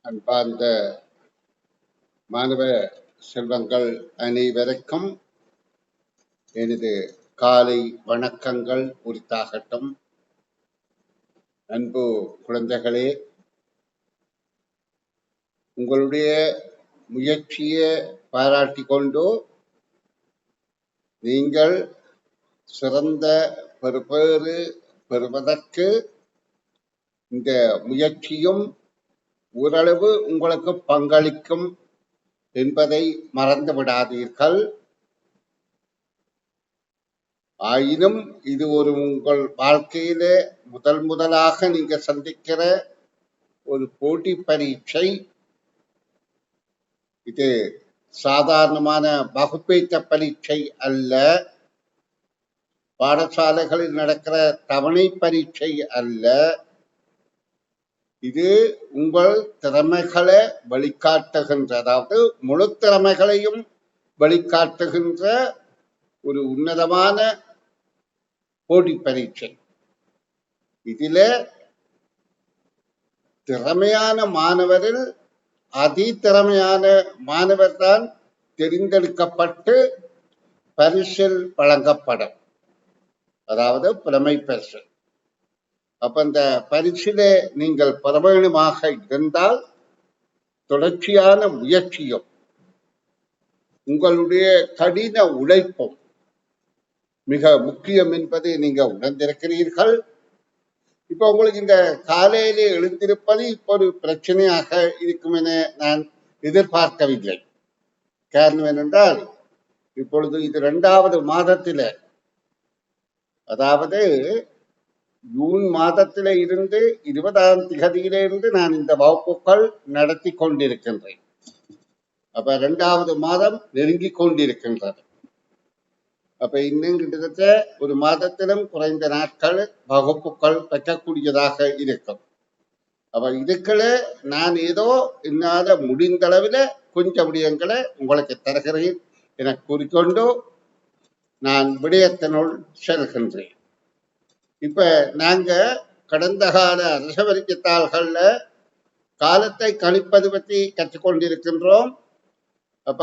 அன்பார்ந்த மாணவ செல்வங்கள் அனைவருக்கும் எனது காலை வணக்கங்கள் உரித்தாகட்டும். அன்பு குழந்தைகளே, உங்களுடைய முயற்சியை பாராட்டிக் கொண்டு நீங்கள் சிறந்த பெறுபேறு பெறுவதற்கு இந்த முயற்சியும் ஓரளவு உங்களுக்கு பங்களிக்கும் என்பதை மறந்து விடாதீர்கள். ஆயினும் இது ஒரு உங்கள் வாழ்க்கையில முதலாக நீங்க சந்திக்கிற ஒரு போட்டி பரீட்சை. இது சாதாரணமான வகுப்பேற்ற பரீட்சை அல்ல, பாடசாலைகளில் நடக்கிற தவணை பரீட்சை அல்ல. இது உங்கள் திறமைகளை வழிகாட்டுகின்ற, அதாவது முழு திறமைகளையும் வழிகாட்டுகின்ற ஒரு உன்னதமான போட்டி பரீட்சை. இதில திறமையான மாணவரில் அதி திறமையான மாணவர் தான் தெரிந்தெடுக்கப்பட்டு பரிசில் வழங்கப்படும், அதாவது புலமை பரிசு. அப்ப இந்த பரிசிலே நீங்கள் பெறவேணுமாக இருந்தால் தொடர்ச்சியான முயற்சியும் உங்களுடைய கடின உழைப்பும் மிக முக்கியம் என்பதை நீங்க உணர்ந்திருக்கிறீர்கள். இப்ப உங்களுக்கு இந்த காலையிலே எழுந்திருப்பது இப்ப ஒரு பிரச்சனையாக இருக்கும் என நான் எதிர்பார்க்கவில்லை. காரணம் என்னென்றால், இப்பொழுது இது 2வது மாதத்தில, அதாவது ஜூன் மாதத்தில இருந்து 20ஆம் தேதியிலிருந்து நான் இந்த வகுப்புகள் நடத்தி கொண்டிருக்கின்றேன். அப்ப 2வது மாதம் நெருங்கி கொண்டிருக்கின்றது. அப்ப இன்னும் கிட்டத்தட்ட ஒரு மாதத்திலும் குறைந்த நாட்கள் வகுப்புகள் பெறக்கூடியதாக இருக்கும். அப்ப இதுக்குள்ள நான் ஏதோ என்னால முடிந்த அளவில் கொஞ்சம் விடயங்களை உங்களுக்கு தருகிறேன் என கூறிக்கொண்டு நான் விடயத்தினுள் செல்கின்றேன். இப்ப நாங்க கடந்த கால அரச வரிக்கைத்தாள்கள்ல காலத்தை கணிப்பது பற்றி கற்றுக்கொண்டிருக்கின்றோம். அப்ப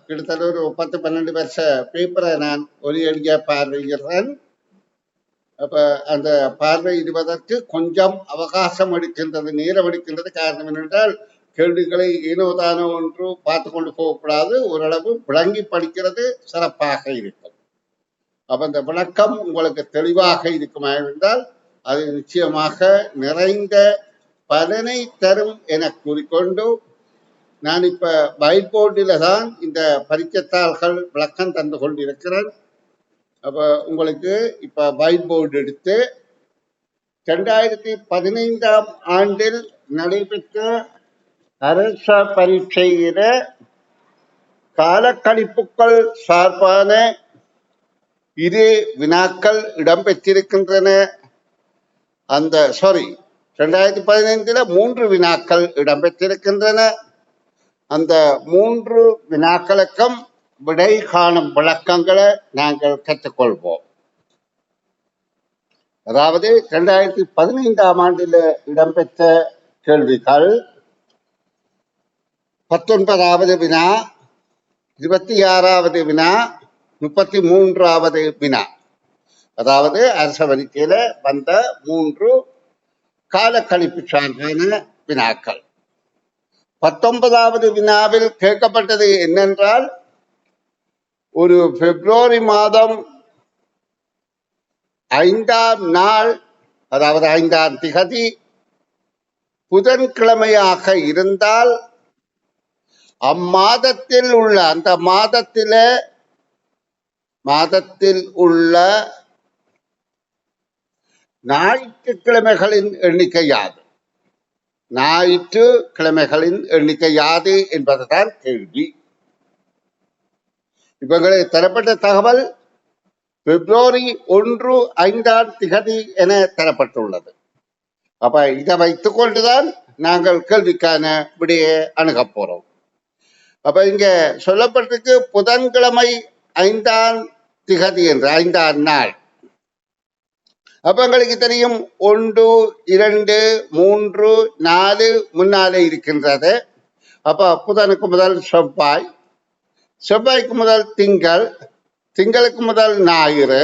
கிட்டத்தட்ட ஒரு 10-12 வருஷ பேப்பரை நான் ஒரு எளிய பார்வையிடுறேன். அப்ப அந்த பார்வையிடுவதற்கு கொஞ்சம் அவகாசம் எடுக்கின்றது, நேரம் எடுக்கின்றது. காரணம் என்னென்றால், கேள்விகளை ஏனோதானோ ஒன்று பார்த்து கொண்டு போகக்கூடாது, ஓரளவு விளங்கி படிக்கிறது சிறப்பாக இருக்கும். அப்ப அந்த விளக்கம் உங்களுக்கு தெளிவாக இருக்குமா இருந்தால் அது நிச்சயமாக நிறைந்த பலனை தரும் என கூறிக்கொண்டு, நான் இப்ப வைட் போர்டில தான் இந்த பரீட்சைத்தாள்கள் விளக்கம் தந்து கொண்டிருக்கிறேன். அப்ப உங்களுக்கு இப்ப வைட் போர்டு எடுத்து 2015ஆம் ஆண்டில் நடைபெற்ற அரச பரீட்சையில காலக்கணிப்புகள் சார்பான 2 வினாக்கள் இடம்பெற்றிருக்கின்றன. 2015 3 வினாக்கள் இடம்பெற்றிருக்கின்றன. அந்த 3 வினாக்களுக்கும் விடை காணும் விளக்கங்களை நாங்கள் கற்றுக்கொள்வோம். அதாவது 2015ஆம் ஆண்டில் இடம்பெற்ற கேள்விகள்: 19வது வினா, 26வது வினா, 33வது வினா. அதாவது அரச வரிக்கையில வந்த 3 காலக்கணிப்பு சார்பான வினாக்கள். 19வது வினாவில் கேட்கப்பட்டது என்னென்றால், ஒரு பிப்ரவரி மாதம் 5ஆம் நாள், அதாவது 5ஆம் திகதி புதன்கிழமையாக இருந்தால் அம்மாதத்தில் உள்ள, அந்த மாதத்தில் உள்ள ஞாயிற்றுக்கிழமைகளின் எண்ணிக்கை யாது? ஞாயிற்றுக்கிழமைகளின் எண்ணிக்கை யாது என்பதுதான் கேள்வி. இவர்களுக்கு தரப்பட்ட தகவல் பிப்ரவரி 1 5ஆம் திகதி என தரப்பட்டுள்ளது. அப்ப இதை வைத்துக் கொண்டுதான் நாங்கள் கேள்விக்கான விடையை அணுகப் போறோம். அப்ப இங்க சொல்லப்பட்டிருக்கு புதன்கிழமை 5ஆம் திகதி என்று, 5ஆம் நாள். அப்ப எங்களுக்கு தெரியும் 1 2 3 4 முன்னாலே இருக்கின்றது. அப்ப புதனுக்கு முதல் செவ்வாய், செவ்வாய்க்கு முதல் திங்கள், திங்களுக்கு முதல் ஞாயிறு,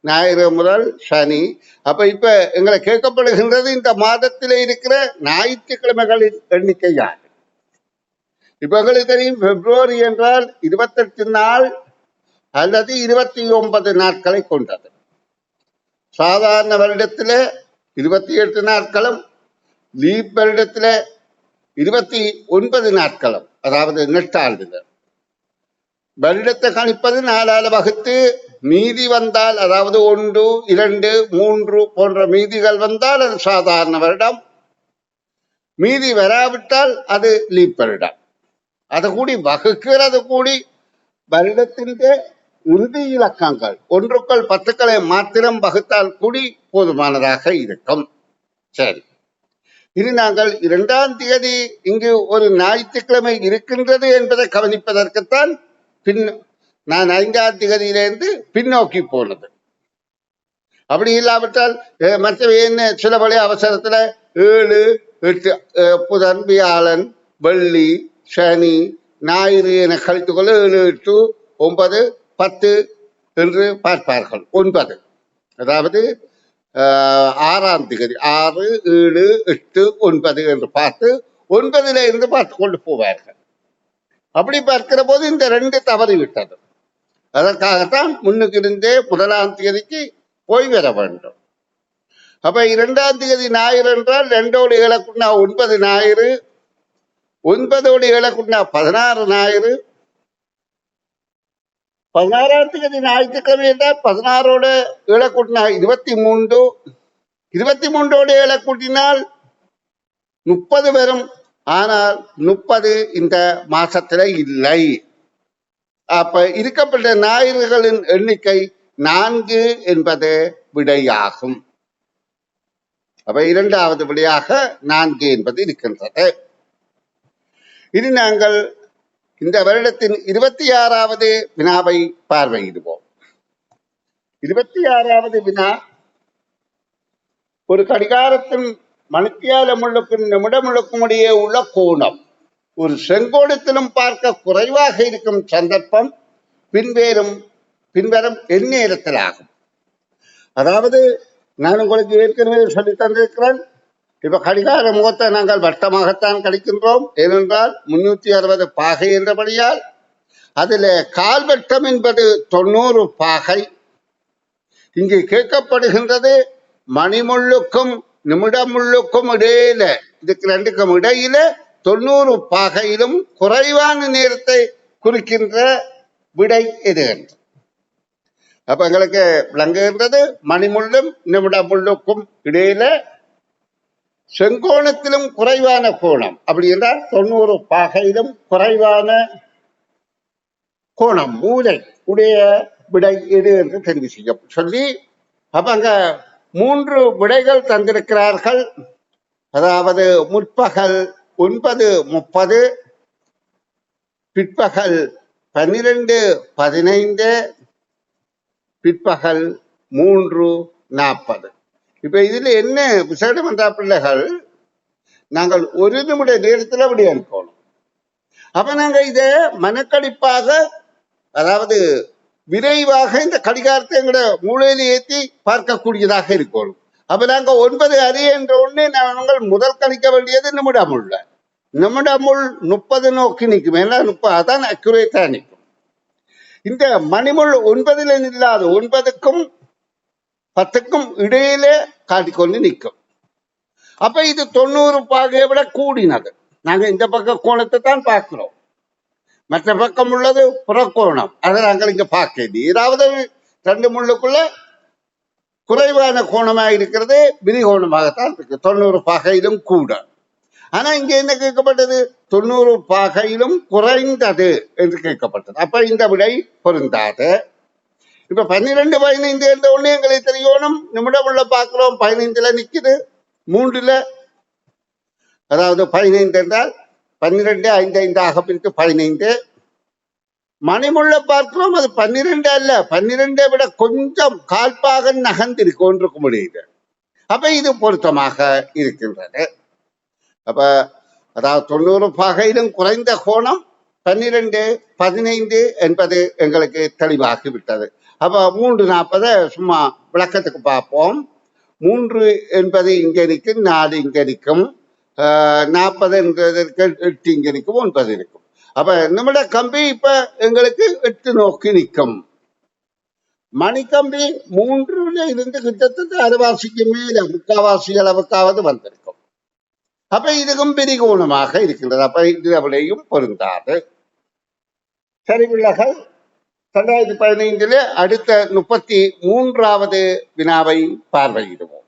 ஞாயிறு முதல் சனி. அப்ப இப்ப எங்களை கேட்கப்படுகின்றது இந்த மாதத்திலே இருக்கிற ஞாயிற்றுக்கிழமைகளின் எண்ணிக்கை யார்? இப்ப எங்களுக்கு தெரியும் பிப்ரவரி என்றால் 28 நாள் அல்லது 29 நாட்களை கொண்டது. சாதாரண வருடத்துல 28 நாட்களும், லீப் வருடத்துல 29 நாட்களும், அதாவது நெட்டாண்டுல வருடத்தை கணிப்பது 4ஆல் வகுத்து மீதி வந்தால், அதாவது 1 2 3 போன்ற மீதிகள் வந்தால் அது சாதாரண வருடம். மீதி வராவிட்டால் அது லீப் வருடம். அதை கூடி வகுக்கிறது கூடி வருடத்தின் இறுதி இலக்கங்கள் 1க்குள் 10களை மாத்திரம் வகுத்தால் கூடி போதுமானதாக இருக்கும். சரி, இனி நாங்கள் 2ஆம் தேதி இங்கு ஒரு ஞாயிற்றுக்கிழமை இருக்கின்றது என்பதை கவனிப்பதற்குத்தான் நான் 5ஆம் தேதியிலிருந்து பின்னோக்கி போனது. அப்படி இல்லாவிட்டால் மற்றவை என்ன, சில வழி அவசரத்துல 7 8 புதன் வியாழன் வெள்ளி சனி ஞாயிறு என கழித்துக்கொள்ள 7 8 9 10 என்று பார்ப்பார்கள். 9, அதாவது 6ஆம் தேதி 6 7 8 9 என்று பார்த்து 9ல இருந்து பார்த்து கொண்டு போவார்கள். அப்படி பார்க்கிற போது இந்த 2 தவறிவிட்டது. அதற்காகத்தான் முன்னுக்கு இருந்தே 1ஆம் தேதிக்கு போய் வர வேண்டும். அப்ப 2ஆம் தேதி ஞாயிறு என்றால் 2ஓடு 7 9 ஞாயிறு, 9ஓடு 7 16 ஞாயிறு, 16ஆம் தேதி ஞாயிற்றுக்கிழமை என்றால் 16ஓடு 7 23, 23ஓடு 7 கூட்டினால் 30 வரும். ஆனால் 30 இந்த மாசத்துல இல்லை. அப்ப இருக்கப்பட்ட ஞாயிறுகளின் எண்ணிக்கை 4 என்பது விடையாகும். அப்ப 2வது விடையாக 4 என்பது இருக்கின்றது. இனி நாங்கள் இந்த வருடத்தின் 26வது வினாவை பார்வையிடுவோம். 26வது வினா, ஒரு கடிகாரத்தின் மணித்தியால முழுக்கும் நிமிடமுழுக்கும் இடையே உள்ள கோணம் ஒரு செங்கோணத்திலும் பார்க்க குறைவாக இருக்கும் சந்தர்ப்பம் பின்வரும் எந்நேரத்தில் ஆகும். அதாவது நான் உங்களுக்கு ஏற்கனவே சொல்லி தந்திருக்கிறேன். இப்ப கடிகார முகத்தை நாங்கள் வட்டமாகத்தான் கழிக்கின்றோம். ஏனென்றால் 360 பாகை என்றபடியால் அதுல கால்வட்டம் என்பது 90 பாகை. இங்கு கேட்கப்படுகின்றது மணிமுள்ளுக்கும் நிமிடமுள்ளுக்கும் இடையில, இதுக்கு 2க்கும் இடையில 90 பாகையிலும் குறைவான நேரத்தை குறிக்கின்ற விடை எது என்று. அப்ப எங்களுக்கு விளங்குகின்றது மணிமுள்ளும் நிமிடமுள்ளுக்கும் இடையில செங்கோணத்திலும் குறைவான கோணம், அப்படி என்றால் 90 பாகையிலும் குறைவான கோணம் மூலை உடைய விடை எது என்று தெரிவு செய்ய சொல்லி, அப்ப அங்க 3 விடைகள் தந்திருக்கிறார்கள். அதாவது முற்பகல் 9:30, பிற்பகல் 12:15, பிற்பகல் 3:40. இப்ப இதுல என்ன விசேடம் என்ற பிள்ளைகள், நாங்கள் 1 நிமிட நேரத்தில் விடை அனுப்பணும். அப்ப நாங்க இத மனக்கடிப்பாக, அதாவது விரைவாக இந்த கடிகாரத்தை எங்களோட மூளையில ஏற்றி பார்க்கக்கூடியதாக இருக்கணும். அப்ப நாங்க 9:30 என்ற உடனே நாங்கள் முதல் கணிக்க வேண்டியது நிமிடமுள்ள. நிமிடமுள் 30 நோக்கி நிற்கும். ஏன்னா 30 அதான் அக்யூரேட்டா நிற்கும். இந்த மணிமுள் 9ல இல்லாத 9க்கும் 10க்கும் இடையிலே காட்டிக்கொண்டு நிற்கும். அப்ப இது 90 பாகையை விட கூடினது. நாங்க இந்த பக்க கோணத்தை தான் பார்க்கிறோம். மற்ற பக்கம் உள்ளது புறக்கோணம், அதை நாங்கள் இங்க பார்க்க, ஏதாவது 2 முள்ளுக்குள்ள குறைவான கோணமாக இருக்கிறது விரிகோணமாகத்தான் இருக்கு, 90 பாகையிலும் கூட. ஆனா இங்க என்ன கேட்கப்பட்டது, 90 பாகையிலும் குறைந்தது என்று கேட்கப்பட்டது. அப்ப இந்த விடை பொருந்தாது. இப்ப 12:15 என்ற ஒண்ணு எங்களுக்கு தெரியணும். நிமிடம் உள்ள பார்க்கிறோம், 15ல நிக்குது, 3ல, அதாவது 15 என்றால் 12 5 5 பிரித்து 15, மணிமுள்ள பார்க்கிறோம், அது 12 அல்ல, 12 விட கொஞ்சம் கால்பாக நகர்ந்திருக்கு ஒன்றுக்கு முடியுது. அப்ப இது பொருத்தமாக இருக்கின்றது. அப்ப அதாவது 90 பாகையிலும் குறைந்த கோணம் 12, 15 என்பது எங்களுக்கு தெளிவாகிவிட்டது. அப்ப 340 சும்மா விளக்கத்துக்கு பார்ப்போம். 3 என்பது இங்க இருக்கும், 4 இங்க இருக்கும், 40 என்பதற்கு 8 இங்க இருக்கும், 9 இருக்கும். அப்ப நம்மட கம்பி இப்ப எங்களுக்கு 8 நோக்கி நிற்கும். மணிக்கம்பி 3ல இருந்து கிட்டத்தட்ட அரைவாசிக்கு மேல முக்காவாசி அளவுக்காவது வந்திருக்கும். அப்ப இதுக்கும் பிரிகோணமாக இருக்கின்றது. அப்ப இது அவளையும் பொருந்தாது. சரி பிள்ளைகள், 2015 அடுத்த 33வது வினாவை பார்வையிடுவோம்.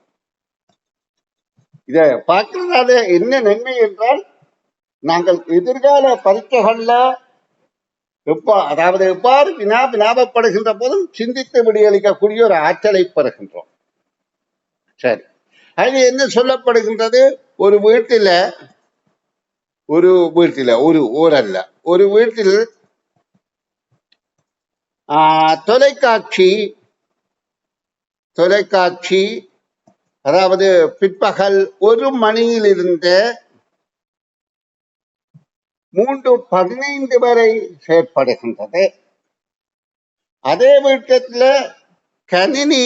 இத பார்க்கிறதால என்ன நன்மை என்றால், நாங்கள் எதிர்கால பரீட்சைகள்ல அதாவது எவ்வாறு வினாவப்படுகின்ற போதும் சிந்தித்து விடியளிக்கக்கூடிய ஒரு ஆற்றலை பெறுகின்றோம். சரி, அது என்ன சொல்லப்படுகின்றது? ஒரு வீட்டில் ஒரு ஊரல்ல, ஒரு வீட்டில் தொலைக்காட்சி அதாவது பிற்பகல் 1 மணியிலிருந்து 3:15 வரை செயற்படுகின்றது. அதே வீட்டில் கணினி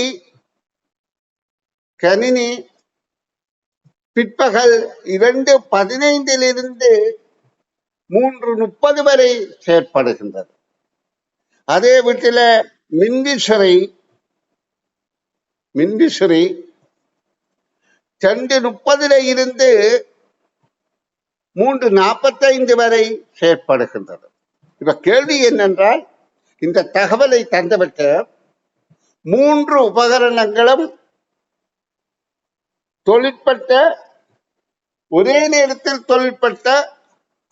பிற்பகல் 2:15 3:30 வரை செயற்படுகின்றது. அதே வீட்டில் மின்விசிறி 2:30 3:45 வரை செயற்படுகின்றது. இப்ப கேள்வி என்னென்றால், இந்த தகவலை தந்துவிட்டு 3 உபகரணங்களும் ஒரே நேரத்தில் தொழிற்பட்ட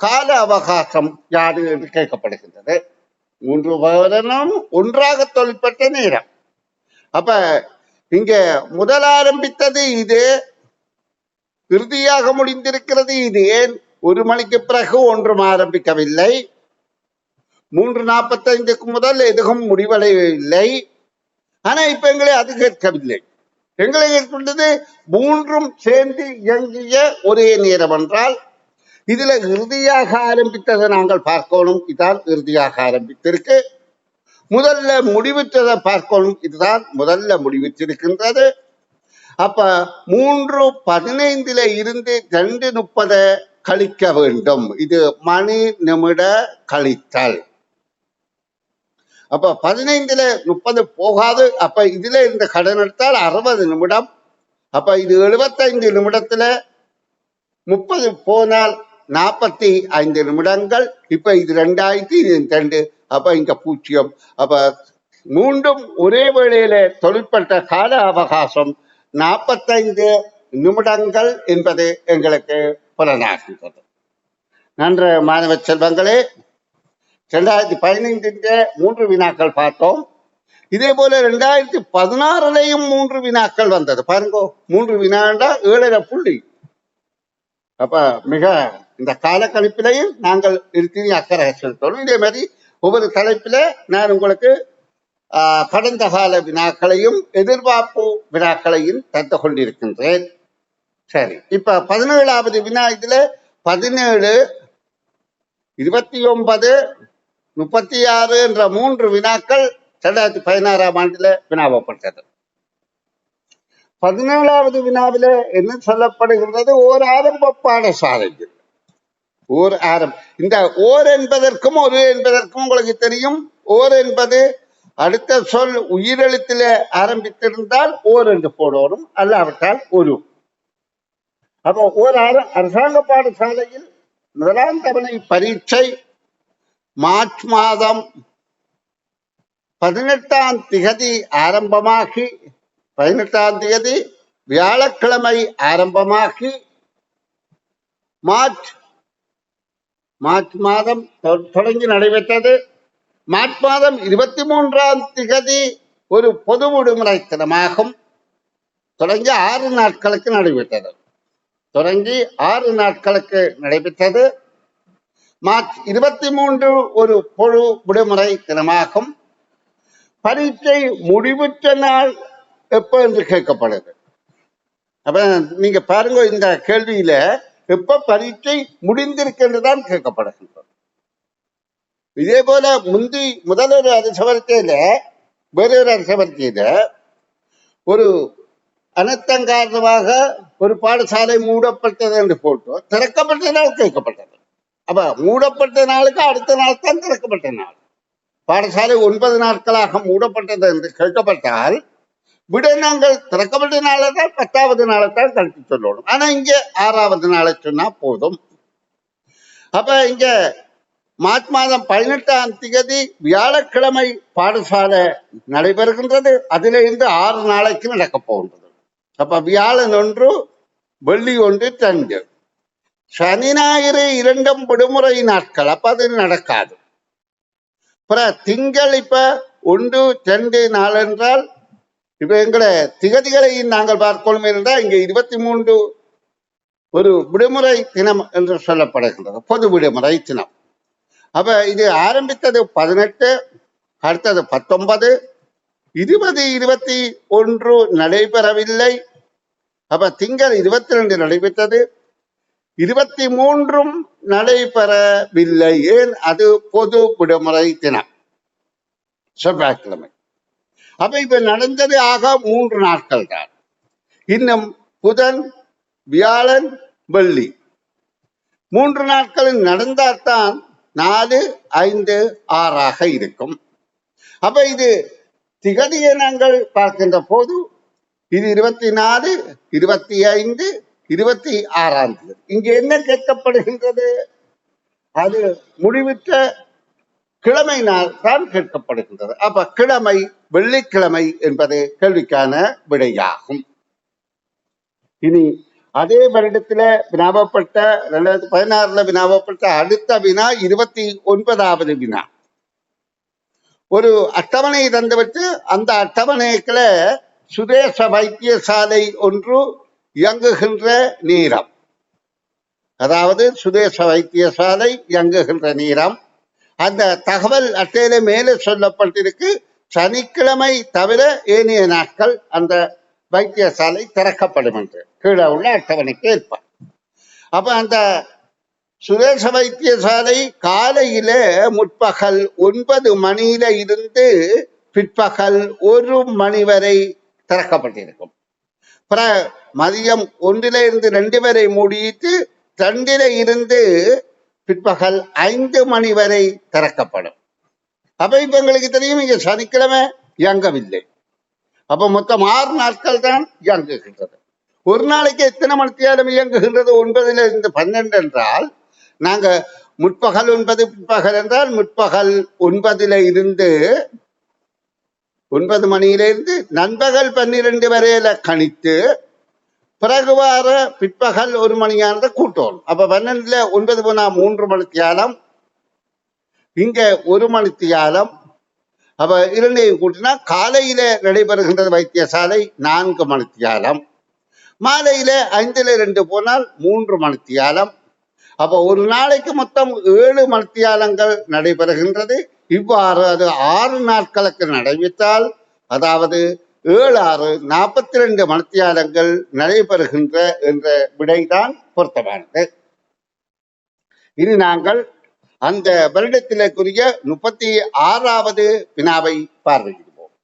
கால அவகாசம் யாது என்று கேட்கப்படுகின்றது. 3 உபகரணம் ஒன்றாக தொழிற்பட்ட நேரம். அப்ப இங்க முதல் ஆரம்பித்தது இது, இறுதியாக முடிந்திருக்கிறது இது. ஏன் 1 மணிக்கு பிறகு ஒன்றும் ஆரம்பிக்கவில்லை, 3:45 முதல் எதுவும் முடிவடையவில்லை. ஆனா இப்ப எங்களை அது கேட்கவில்லை. எங்களை கேட்கின்றது 3ம் சேர்ந்து இயங்கிய ஒரே நேரம் என்றால், இதுல இறுதியாக ஆரம்பித்ததை நாங்கள் பார்க்கணும். இதான் இறுதியாக ஆரம்பித்திருக்கு. முதல்ல முடிவுற்றதை பார்க்கணும். இதுதான் முதல்ல முடிவுற்றிருக்கின்றது. அப்ப 3:15 இருந்து 2:30 கழிக்க வேண்டும். இது மணி நிமிட கழித்தல். அப்ப 15:30 போகாது. அப்ப இதுல இந்த கடன் எடுத்தால் 60 நிமிடம். அப்ப இது 75 நிமிடத்துல 30 போனால் 45 நிமிடங்கள். இப்ப இது 2022. அப்ப இங்க 0. அப்ப மீண்டும் ஒரே வேளையில தொழிற்பட்ட கால அவகாசம் 45 நிமிடங்கள் என்பது எங்களுக்கு புலனாகின்றது. நன்று மாணவ செல்வங்களே, 2015 3 வினாக்கள் பார்த்தோம். இதே போல 2016 3 வினாக்கள் வந்தது. பாருங்க, 3 வினாண்டா 7.5 புள்ளி. அப்ப மிக இந்த காலக்கணிப்பிலையும் நாங்கள் இருக்கிற அக்கறை செலுத்தணும். இதே மாதிரி ஒவ்வொரு தலைப்பில நான் உங்களுக்கு கடந்த கால வினாக்களையும் எதிர்பார்ப்பு வினாக்களையும் தந்து கொண்டிருக்கின்றேன். சரி, இப்ப 17வது வினா. இதுல 17, 29, 36 என்ற 3 வினாக்கள் 2016ஆம் ஆண்டுல வினாவப்பட்டது. 17வது வினாவில என்ன சொல்லப்படுகின்றது? ஓர் ஆரம்ப பாடசாலையில் இந்த ஓர் என்பதற்கும் ஒரு என்பதற்கும் உங்களுக்கு தெரியும். ஓர் என்பது அடுத்த சொல் உயிரெழுத்தில ஆரம்பித்திருந்தால் ஓர் என்று போடணும், அல்லாவிட்டால் ஒரு. அப்போ ஓர் அரசாங்க பாடசாலையில் 1ஆம் தவணை பரீட்சை மார்ச் மாதம் 18ஆம் திகதி ஆரம்பமாகி, 18ஆம் திகதி வியாழக்கிழமை ஆரம்பமாகி மார்ச் மாதம் தொடங்கி நடைபெற்றது. மார்ச் மாதம் 23ஆம் திகதி ஒரு பொது விடுமுறை தினமாகும். தொடங்கி 6 நாட்களுக்கு நடைபெற்றது. மார்ச் 23 ஒரு பொது விடுமுறை தினமாகும். பரீட்சை முடிவுற்ற நாள் எப்ப என்று கேட்கப்படுது. அப்ப நீங்க பாருங்க, இந்த கேள்வியில எப்ப பரீட்சை முடிந்திருக்கின்றதான் கேட்கப்படுகின்றது. இதே போல முதலொரு அரசவர்த்தியில வேறொரு அரசவர்த்தியில ஒரு அனர்த்தம் காரணமாக ஒரு பாடசாலை மூடப்பட்டது என்று போட்டு திறக்கப்பட்ட நாள் கேட்கப்பட்டது. அப்ப மூடப்பட்ட நாளுக்கு அடுத்த நாள் தான் திறக்கப்பட்ட நாள். பாடசாலை 9 நாட்களாக மூடப்பட்டது என்று கேட்கப்பட்டால் விட நாங்கள் திறக்கப்பட்ட நாளை தான் 10வது நாளை தான் கழித்து சொல்லணும். ஆனா இங்க 6வது நாளை சொன்னா போதும். அப்ப இங்க மார்ச் மாதம் 18ஆம் தேதி வியாழக்கிழமை பாடசாலை நடைபெறுகின்றது. அதுல இருந்து 6 நாளைக்கு நடக்க போகின்றது. அப்ப வியாழன் 1, வெள்ளி 1, 2, சனி ஞாயிறு 2 விடுமுறை நாட்கள். அப்ப அது நடக்காது. அப்புறம் திங்கள் இப்ப 1, 2, 4 என்றால் இப்ப எங்களை திகதிகளை நாங்கள் பார்க்கணும் என்றால் இங்க 23 ஒரு விடுமுறை தினம் என்று சொல்லப்படுகின்றது, பொது விடுமுறை தினம். அப்ப இது ஆரம்பித்தது 18, அடுத்தது 19, 20, 21 நடைபெறவில்லை. அப்ப திங்கள் 22 நடைபெற்றது, 23 நடைபெறவில்லை. ஏன்? அது பொது விடுமுறை தினம், செவ்வாய்க்கிழமை. அப்ப இப்ப நடந்தது ஆக 3 நாட்கள் தான். இன்னும் புதன், வியாழன், வெள்ளி 3 நாட்களில் நடந்தால்தான் 4, 5, 6 இருக்கும். அப்ப இது திகதியை நாங்கள் பார்க்கின்ற போது இது 24, 25, 26ஆம் தேதி. இங்க என்ன கேட்கப்படுகின்றது? அது முடிவுற்ற கிழமை நாள் தான் கேட்கப்படுகின்றது. அப்ப கிழமை வெள்ளிக்கிழமை என்பது கேள்விக்கான விடையாகும். இனி அதே வருடத்துல வினாவப்பட்ட 2016 வினாவப்பட்ட அடுத்த வினா 29வது வினா. ஒரு அட்டவணை தந்துவிட்டு அந்த அட்டவணைக்குள்ள சுதேச வைத்தியசாலை ஒன்று இயங்குகின்ற நேரம், அதாவது சுதேச வைத்தியசாலை இயங்குகின்ற நேரம், அந்த தகவல் அட்டையில மேலே சொல்லப்பட்டிருக்கு. சனிக்கிழமை தவிர ஏனைய நாட்கள் அந்த வைத்தியசாலை திறக்கப்படும் என்று கீழே உள்ள அட்டவணைக்கு ஏற்ப. அப்ப அந்த சுதேச வைத்தியசாலை காலையில முற்பகல் 9 மணியில இருந்து பிற்பகல் 1 மணி வரை திறக்கப்பட்டிருக்கும். மதியம் 1ல இருந்து 2 வரை மூடிட்டு 2ல இருந்து பிற்பகல் 5 மணி வரை திறக்கப்படும். அப்ப இப்ப எங்களுக்கு தெரியும் இங்க சனிக்கிழமை இயங்கவில்லை. அப்ப மொத்தம் 6 நாட்கள் தான் இயங்குகின்றது. ஒரு நாளைக்கு எத்தனை மணித்தியாலம் இயங்குகின்றது? 9ல இருந்து 12 என்றால் நாங்க முற்பகல் 9 பிற்பகல் என்றால் முற்பகல் 9ல இருந்து 9 மணியிலிருந்து நண்பகல் 12 வரையில கணித்து பிறகு வார பிற்பகல் 1 மணியானதை கூட்டணும். அப்ப 12ல 9 போனா 3 மணித்தியாலம், இங்க 1 மணித்தியாலம். அப்ப 2ஐயும் கூட்டினா காலையில நடைபெறுகின்றது வைத்தியசாலை 4 மணித்தியாலம், மாலையில 5ல 2 போனால் 3 மணித்தியாலம். அப்ப ஒரு நாளைக்கு மொத்தம் 7 மணித்தியாலங்கள் நடைபெறுகின்றது. இவ்வாறு அது 6 நாட்களுக்கு நடைபெற்றால், அதாவது 7, 6, 42 மணித்தியாலங்கள் நடைபெறுகின்ற என்ற விடைதான் பொருத்தமானது. இனி நாங்கள் அந்த வருடத்திற்குரிய 36வது வினாவை பார்வையிடுவோம்.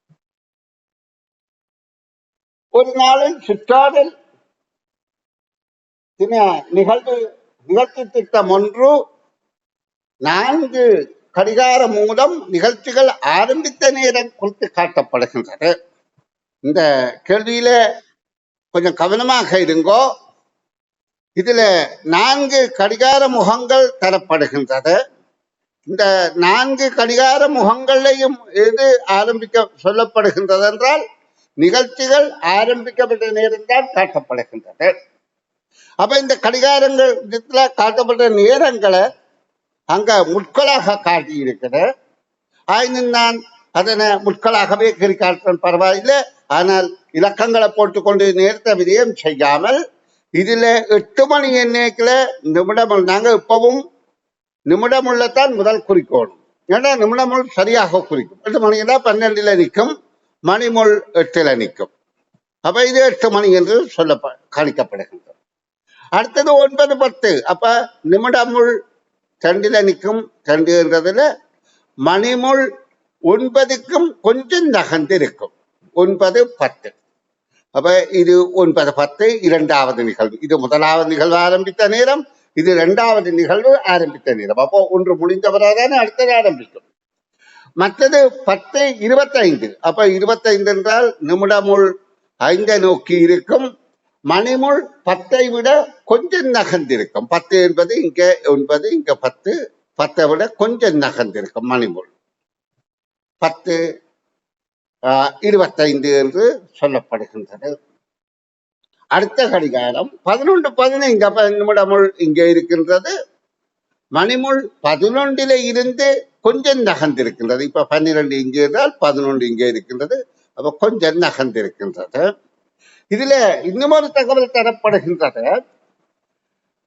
ஒரு நாளில் சுற்றாடல் நிகழ்ச்சி திட்டம் ஒன்று 4 கடிகாரம் மூலம் நிகழ்ச்சிகள் ஆரம்பித்த நேரம் குறித்து காட்டப்படுகின்றது. இந்த கேள்வியில கொஞ்சம் கவனமாக இருங்கோ. இதுல 4 கடிகார முகங்கள் தரப்படுகின்றது. இந்த 4 கடிகார முகங்களையும் எது ஆரம்பிக்க சொல்லப்படுகின்றது என்றால் நிகழ்ச்சிகள் ஆரம்பிக்கப்பட்ட நேரம் தான் காட்டப்படுகின்றது. அப்ப இந்த கடிகாரங்கள் காட்டப்பட்ட நேரங்களை அங்க முட்களாக காட்டி இருக்கிறது. ஆயினும் நான் அதனை முட்களாகவே காட்டுறேன், பரவாயில்லை. ஆனால் இலக்கங்களை போட்டுக்கொண்டு நேரத்தை விஜயம் செய்யாமல் இதுல 8 மணி எண்ணிக்கையில நிமிடம் நாங்க இப்பவும் நிமிடமுள்ளத்தான் முதல் குறிக்கோணும். ஏன்னா நிமிடமுள் சரியாக குறிக்கும். 8 மணினா 12ல் நிற்கும், மணிமுள் 8ல் நிற்கும். அப்ப இது 8 மணி என்று சொல்ல கணிக்கப்படுகின்றது. அடுத்தது 9, 10. அப்ப நிமிடமுள் 2ல் நிற்கும், 2 என்றதுல மணிமுள் 9க்கும் கொஞ்சம் நகர்ந்து இருக்கும். 9, 10. அப்ப இது 9, 10 இரண்டாவது நிகழ்வு. இது முதலாவது நிகழ்வு ஆரம்பித்த நேரம், இது இரண்டாவது நிகழ்வு ஆரம்பித்த நேரம். அப்போ ஒன்று முடிந்தவராதானே அடுத்தது ஆரம்பிக்கும். மற்றது 10, 25. அப்ப 25 என்றால் நிமிடமுள் 5 நோக்கி இருக்கும், மணிமுள் 10ஐ விட கொஞ்சம் நகர்ந்திருக்கும். 10 என்பது இங்க 9, இங்க 10, 10ஐ விட கொஞ்சம் நகர்ந்திருக்கும் மணிமுள். 10, 25 என்று சொல்லப்படுகின்றது. அடுத்த கடிகாரம் 11, 15. அப்ப நிமிடமுள் இங்கே இருக்கின்றது, மணிமுள் 11ல் இருந்து கொஞ்சம் நகர்ந்திருக்கின்றது. இப்ப 12 இங்கே இருந்தால் 11 இங்கே இருக்கின்றது. அப்ப கொஞ்சம் நகர்ந்திருக்கின்றது. இதுல இன்னும் ஒரு தகவல் தரப்படுகின்றது.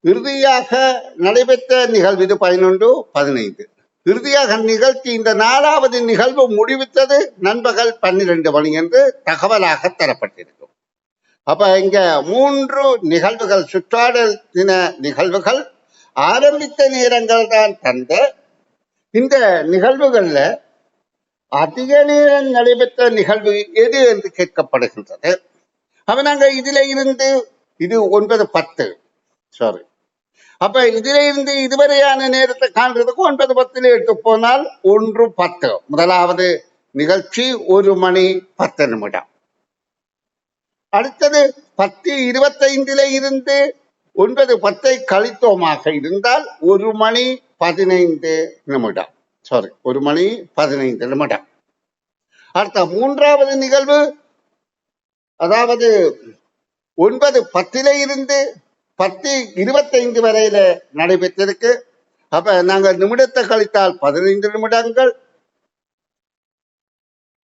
இறுதியாக நடைபெற்ற நிகழ்வு இது 11, 15. இறுதியாக நிகழ்ச்சி இந்த 4வது நிகழ்வு முடிவித்தது நண்பகல் 12 மணி என்று தகவலாக தரப்பட்டிருக்கும். அப்ப இங்க 3 நிகழ்வுகள், சுற்றாடல் தின நிகழ்வுகள் ஆரம்பித்த நேரங்கள் தான் தந்த இந்த நிகழ்வுகள்ல அதிக நேரம் நடைபெற்ற நிகழ்வு எது என்று கேட்கப்படுகின்றது. அப்ப நாங்க இதுல இருந்து இது 9, 10 சாரி. அப்ப இதுல இருந்து இதுவரையான நேரத்தை காண்றதுக்கு 9, 10 எடுத்து போனால் 1, 10. முதலாவது நிகழ்ச்சி 1 மணி 10 நிமிடம். அடுத்தது 10, 25ல இருந்து 9, 10ஐ கழித்தோமாக இருந்தால் 1 மணி 15 நிமிடம். சாரி, 1 மணி 15 நிமிடம். அடுத்த 3வது நிகழ்வு, அதாவது 9, 10ல இருந்து 10, 25 வரையில நடைபெற்றிருக்கு. அப்ப நாங்கள் நிமிடத்தை கழித்தால் 15 நிமிடங்கள்.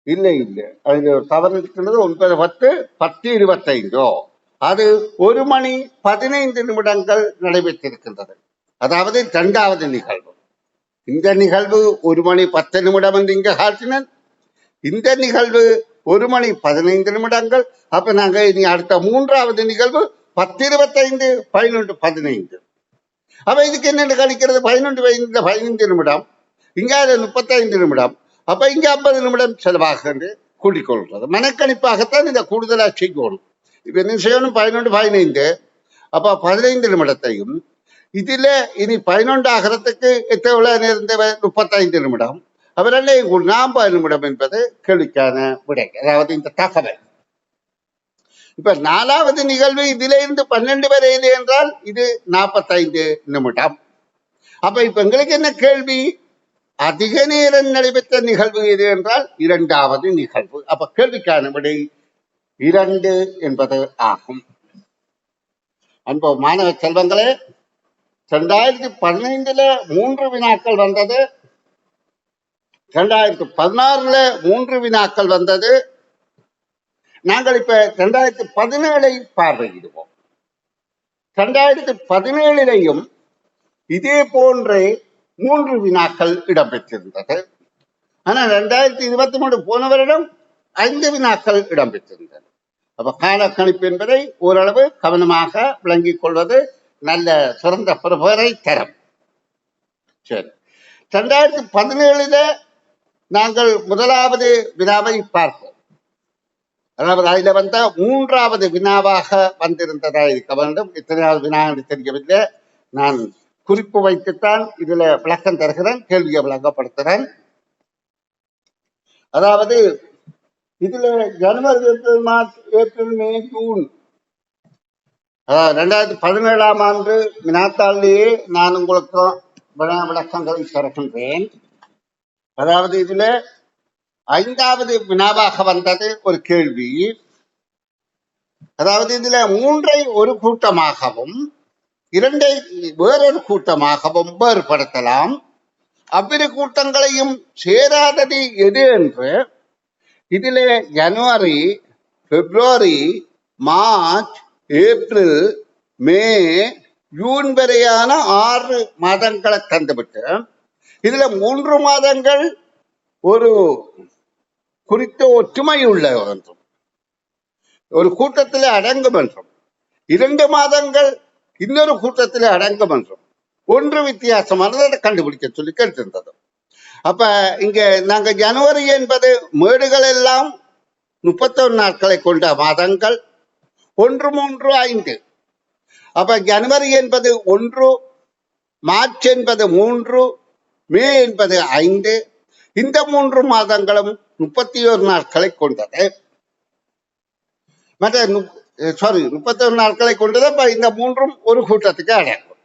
இல்லை, அதுல தவறு இருக்கின்றது. 9, 10, 10, 25. அது 1 மணி 15 நிமிடங்கள் நடைபெற்றிருக்கின்றது. அதாவது 2வது நிகழ்வு. இந்த நிகழ்வு 1 மணி 10 நிமிடம் என்று இங்க காட்டினேன். இந்த நிகழ்வு 1 மணி 15 நிமிடங்கள். அப்ப நாங்க இனி அடுத்த 3வது நிகழ்வு 10, 25, 11, 15. அப்ப இதுக்கு என்ன கழிக்கிறது? 11, 15 நிமிடம், இங்க 35 நிமிடம். அப்ப இங்க 50 நிமிடம் செலவாக கூட்டிக் கொள்றது. மனக்கணிப்பாகத்தான் இதை கூடுதலா செய்யணும். இப்ப என்ன செய்யணும்? 11, 15. அப்ப 15 நிமிடத்தையும் இதுல இனி 11 ஆகிறதுக்கு எவ்வளவு நேரம் தேவை? 35 நிமிடம். அவரால் 40 நிமிடம் என்பது கேள்விக்கான விடை. அதாவது இந்த தகவல். இப்ப 4வது நிகழ்வு இதுல இருந்து 12 வரையிலே என்றால் இது 45 நிமிடம். அப்ப இப்ப எங்களுக்கு என்ன கேள்வி? அதிக நேரம் நடைபெற்ற நிகழ்வு எது என்றால் 2வது நிகழ்வு. அப்ப கேள்விக்கான விடை 2 என்பது ஆகும். அன்பு மாணவ செல்வங்களே, 2015ல 3 வினாக்கள் வந்தது, 2016ல 3 வினாக்கள் வந்தது. நாங்கள் இப்ப 2017ஐ பார்வையிடுவோம். 2017லையும் இதே போன்றே 3 வினாக்கள் இடம்பெற்றிருந்தது. ஆனா 2023 போன வருடம் 5 வினாக்கள் இடம்பெற்றிருந்தது. அப்ப கால கணிப்பு என்பதை ஓரளவு கவனமாக விளங்கிக் கொள்வது நல்ல சிறந்த பெறுபவரை தரும். சரி, 2017ல நாங்கள் முதலாவது வினாவை பார்ப்போம். அதாவது அதுல வந்த 3வது வினாவாக வந்திருந்ததா இருக்க வேண்டும். எத்தனையாவது வினா என்று தெரியவில்லை. நான் குறிப்பு வைத்துத்தான் இதுல விளக்கம் தருகிறேன், கேள்வியை விளங்கப்படுத்துகிறேன். அதாவது இதுல ஜனவரி, ஏப்ரல், மார்ச், ஏப்ரல், மே, ஜூன், அதாவது 2017ஆம் ஆண்டு வினாத்தாளிலேயே நான் உங்களுக்கு விளக்கங்களை தருகின்றேன். அதாவது இதுல 5வது வினாவாக வந்தது ஒரு கேள்வி. அதாவது இதுல 3ஐ ஒரு கூட்டமாகவும் 2ஐ வேறொரு கூட்டமாகவும் வேறுபடுத்தலாம். அவ்விரு கூட்டங்களையும் சேராதது எது என்று இதில் ஜனவரி, பிப்ரவரி, மார்ச், ஏப்ரல், மே, ஜூன் வரையான 6 மாதங்களை தந்துவிட்டு இதுல 3 மாதங்கள் ஒரு குறித்த ஒற்றுமை உள்ள என்றும் ஒரு கூட்டத்தில் அடங்கும் என்றும் 2 மாதங்கள் இன்னொரு கூட்டத்தில் அடங்கும் என்றும் ஒன்று வித்தியாசமானதை கண்டுபிடிக்க சொல்லி கேட்டிருந்தது. அப்ப இங்க நாங்க ஜனவரி என்பது மேடுகள் எல்லாம் 31 நாட்களை கொண்ட மாதங்கள் 1, 3, 5. அப்ப ஜனவரி என்பது 1, மார்ச் என்பது 3, மே என்பது 5. இந்த 3 மாதங்களும் 31 நாட்களை கொண்டது. மற்ற 31 நாட்களை கொண்டது. இந்த 3ம் ஒரு கூட்டத்துக்கு அடங்கும்.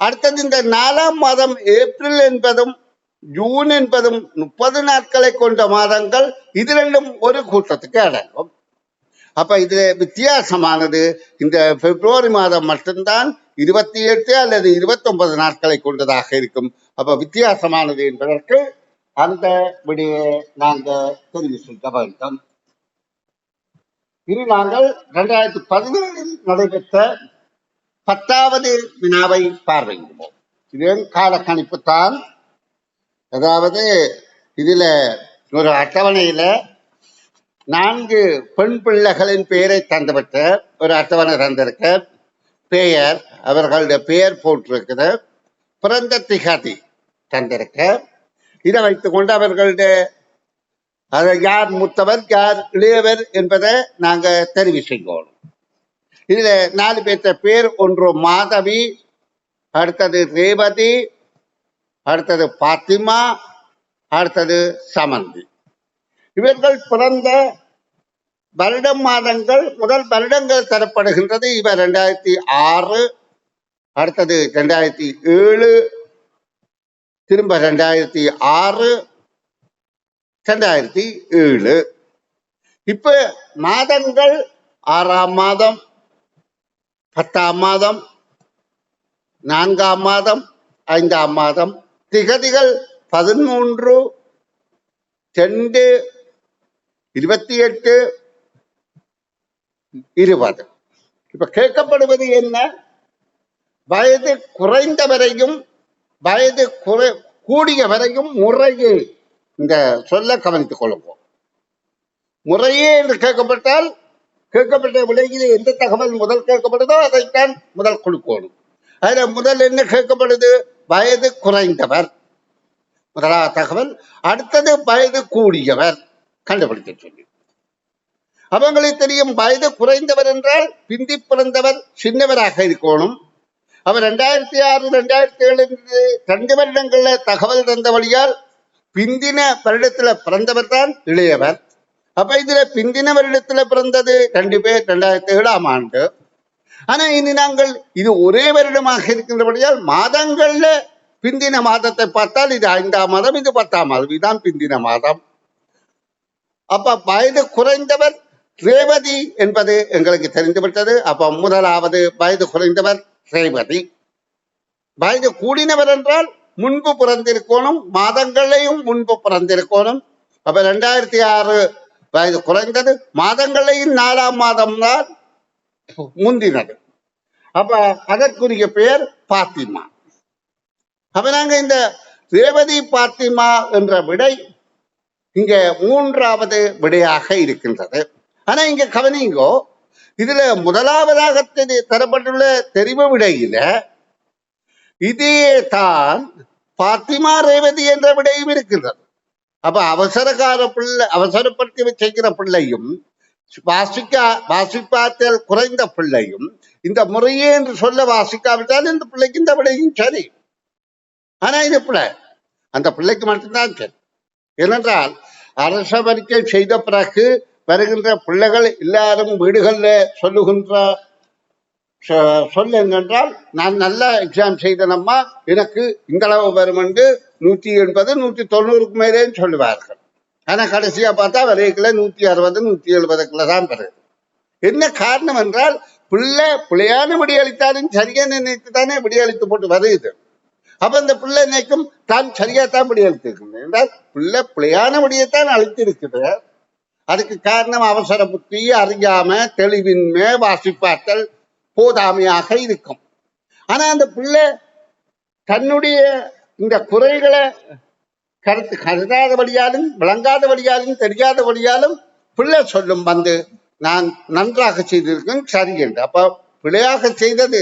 அடுத்தது இந்த 4ஆம் மாதம் ஏப்ரல் என்பதும் ஜூன் என்பதும் 30 நாட்களை கொண்ட மாதங்கள். இது 2ம் ஒரு கூட்டத்துக்கு அடங்கும். அப்ப இதுல வித்தியாசமானது இந்த பிப்ரவரி மாதம் மட்டும்தான் 28 அல்லது 29 நாட்களை கொண்டதாக இருக்கும். அப்ப வித்தியாசமானது என்பதற்கு அந்த விடையை நாங்க தெரிவிக்க வேண்டும். இனி நாங்கள் 2017 நடைபெற்ற 10வது வினாவை பார்வையிடுவோம். இது கால கணிப்பு தான். அதாவது இதுல ஒரு அட்டவணையில 4 பெண் பிள்ளைகளின் பெயரை தந்துவிட்ட ஒரு அட்டவணை தந்திருக்க. பெயர், அவர்களுடைய பெயர் போட்டிருக்கிற, பிறந்த திகதி தந்திருக்க. இதை வைத்துக் கொண்டு அவர்களுடைய யார் மூத்தவர் யார் இளையவர் என்பதை நாங்க தெரிவு செய்யணும். இதுல 4 பேர்த்த பேர், ஒன்று மாதவி, அடுத்தது ரேவதி, அடுத்தது பாத்திமா, அடுத்தது சமந்தி. இவர்கள் பிறந்த வருடம் மாதங்கள் முதல் வருடங்கள் தரப்படுகின்றது. இவர் 2006, அடுத்தது 2007, திரும்ப 2006, 2007. இப்ப மாதங்கள் 6ஆம் மாதம், 10ஆம் மாதம், 4ஆம் மாதம், 5ஆம் மாதம். திகதிகள் 13, 2, 28, 20. இப்ப கேட்கப்படுவது என்ன? வயது குறைந்தவரையும் வயது கூடியவரையும் முறையே இந்த சொல்ல கவனித்துக் கொள்ளுவோம். முறையே என்று கேட்கப்பட்டால் கேட்கப்பட்ட விடையில் எந்த தகவல் முதல் கேட்கப்படுதோ அதைத்தான் முதல் கொடுக்கணும். அதுல முதல் என்ன கேட்கப்படுது? வயது குறைந்தவர் முதலாவது தகவல். அடுத்தது வயது கூடியவர் கண்டுபிடிக்க சொல்லி. அவங்களுக்கு தெரியும் வயது குறைந்தவர் என்றால் பிந்தி பிறந்தவர் சின்னவராக இருக்கணும். அவர் 2006, 2007 2 வருடங்கள்ல தகவல் தந்தபடியால் பிந்தின வருடத்துல பிறந்தவர் தான் இளையவர். அப்ப இதுல பிந்தின வருடத்துல பிறந்தது 2 பேர் 2007ஆம் ஆண்டு. ஆனா இனி நாங்கள் இது ஒரே வருடமாக இருக்கின்றபடியால் மாதங்கள்ல பிந்தின மாதத்தை பார்த்தால் இது 5ஆம் மாதம், இது 10ஆம் மாதம். இதுதான் பிந்தின மாதம். அப்ப வயது குறைந்தவர் ரேவதி என்பது எங்களுக்கு தெரிந்துவிட்டது. அப்ப முதலாவது வயது குறைந்தவர் ரேவதி. வயது கூடினவர் என்றால் முன்பு பிறந்திருக்கணும், மாதங்களையும் முன்பு பிறந்திருக்கணும். அப்ப 2006 வயது குறைந்தது, மாதங்களையும் 4ஆம் மாதம் தான் முந்தினது. அப்ப அதற்குரிய பெயர் பாத்திமா. அப்ப நாங்க இந்த ரேவதி பாத்திமா என்ற விடை இங்க 3வது விடையாக இருக்கின்றது. ஆனா இங்க கவனிங்கோ, இதுல முதலாவதாக தரப்பட்டுள்ள தெரிவு விடையில இதே தான் பாத்திமா ரேவதி என்ற விடையும் இருக்கின்றது. அப்ப அவசரப்படுத்தி செய்கிற பிள்ளையும் வாசிப்பாற்றல் குறைந்த பிள்ளையும் இந்த முறையே என்று சொல்ல வாசிக்காவிட்டால் இந்த பிள்ளைக்கு இந்த விடையும் சரி. ஆனா இது பிள்ளை அந்த பிள்ளைக்கு மட்டும்தான் சரி. ஏனென்றால் அரச பரீட்சை செய்த பிறகு வருகின்ற பிள்ளைகள் எல்லாரும் வீடுகள்ல சொல்லுகின்ற சொல்ல என்னென்றால், நான் நல்லா எக்ஸாம் செய்தனம்மா, எனக்கு இந்த அளவு வரும் என்று 180, 190க்கு மேலேன்னு சொல்லுவார்கள். ஆனா கடைசியா பார்த்தா வரைக்குள்ள 160, 170க்குள்ள தான் வருது. என்ன காரணம் என்றால் பிள்ளையான விடியளித்தாலும் சரியான நினைத்து தானே விடியளித்து போட்டு வருது. அப்ப இந்த பிள்ளை நினைக்கும் தான் சரியாத்தான் விடியளித்திருக்கின்றேன் என்றால் பிள்ளையான விடியத்தான் அளித்திருக்குது. அதுக்கு காரணம் அவசர புத்தி, அறியாம, தெளிவின்மை, வாசிப்பாற்றல் போதாமையாக இருக்கும். ஆனா அந்த பிள்ளை தன்னுடைய இந்த குறைகளை கருதாதபடியாலும் விளங்காதபடியாலும் தெரியாதபடியாலும் பிள்ளை சொல்லும் வந்து நான் நன்றாக செய்திருக்கேன் சரி என்று. அப்ப பிழையாக செய்தது,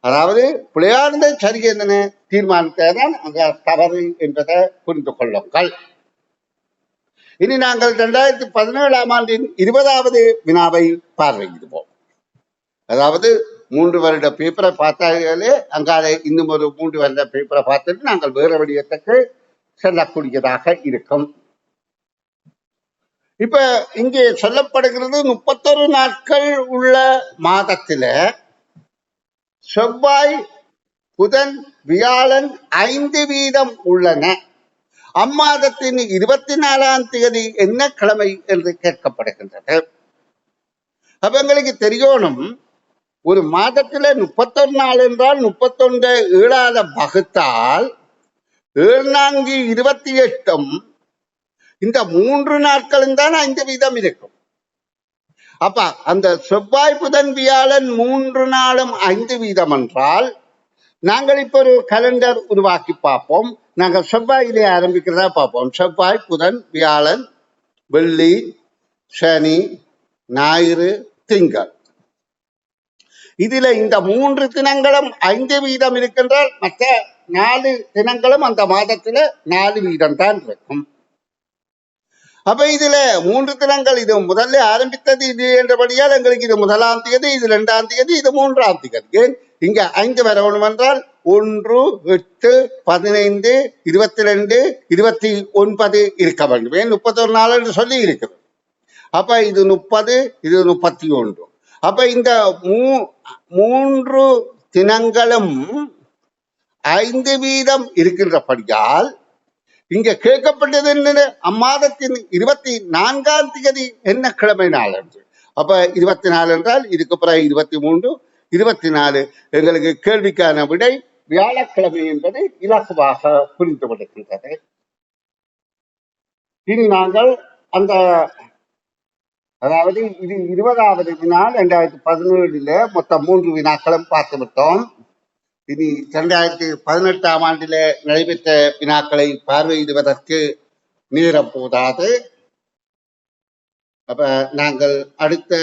அதாவது பிழையானதை சரி என தீர்மானித்ததான் அங்க தவறு என்பதை புரிந்து கொள்ளுங்கள். இனி நாங்கள் 2017ஆம் ஆண்டின் 20வது வினாவை பார்வையிடுவோம். அதாவது 3 வருட பேப்பரை பார்த்தாலே அங்காலே இன்னும் ஒரு 3 வருட பேப்பரை பார்த்துட்டு நாங்கள் வேற வடிவத்துக்கு செல்லக்கூடியதாக இருக்கும். இப்ப இங்கே சொல்லப்படுகிறது 31 நாட்கள் உள்ள மாதத்தில செவ்வாய் புதன் வியாழன் 5 வீதம் உள்ளன. அம்மாதத்தின் 24ஆம் தேதி என்ன கிழமை என்று கேட்கப்படுகின்றது. அப்ப எங்களுக்கு தெரியணும், ஒரு மாதத்துல 31 நாள் என்றால் 31 7ஆல வகுத்தால் 7 4 28 இந்த 3 நாட்களும் தான் 5 வீதம் இருக்கும். அப்ப அந்த செவ்வாய் புதன் வியாழன் 3 நாளும் 5 வீதம் என்றால் நாங்கள் இப்ப ஒரு கலண்டர் உருவாக்கி பார்ப்போம். நாங்கள் செவ்வாயிலே ஆரம்பிக்கிறதா பார்ப்போம். செவ்வாய் புதன் வியாழன் வெள்ளி சனி ஞாயிறு திங்கள். இதுல இந்த 3 தினங்களும் 5 வீதம் இருக்கின்றால் மற்ற 4 தினங்களும் அந்த மாதத்துல 4 வீதம் தான் இருக்கும். அப்ப இதுல 3 தினங்கள், இது முதல்ல ஆரம்பித்தது இது என்றபடியால் எங்களுக்கு இது 1ஆம் தேதி, இது 2ஆம் தேதி, இது 3ஆம் தேதி. ஏன் இங்க 5 வரணும் என்றால் 1 8 15 22 29 இருக்க வேண்டும். ஏன் 31 நாள் என்று சொல்லி இருக்குது. அப்ப இது 30, இது 31. அப்ப இந்த 3 தினங்களும் 5 வீதம் இருக்கின்றபடியால் இங்க கேட்கப்பட்டது என்ன, அம்மாதத்தின் 24ஆம் தேதி என்ன கிழமை நாள் என்று. அப்ப 24 என்றால் இதுக்கு பிறகு 23 24 எங்களுக்கு கேள்விக்கான விடை வியாழக்கிழமை என்பது இலகுவாக புரிந்து கொண்டிருக்கின்றது. இனி நாங்கள் அந்த, அதாவது இது 20வது வினா, 2017 மொத்தம் 3 வினாக்களும் பார்த்து விட்டோம். இனி 2018ஆம் ஆண்டில நடைபெற்ற வினாக்களை பார்வையிடுவதற்கு நேரம் போதாது. அப்ப நாங்கள் அடுத்த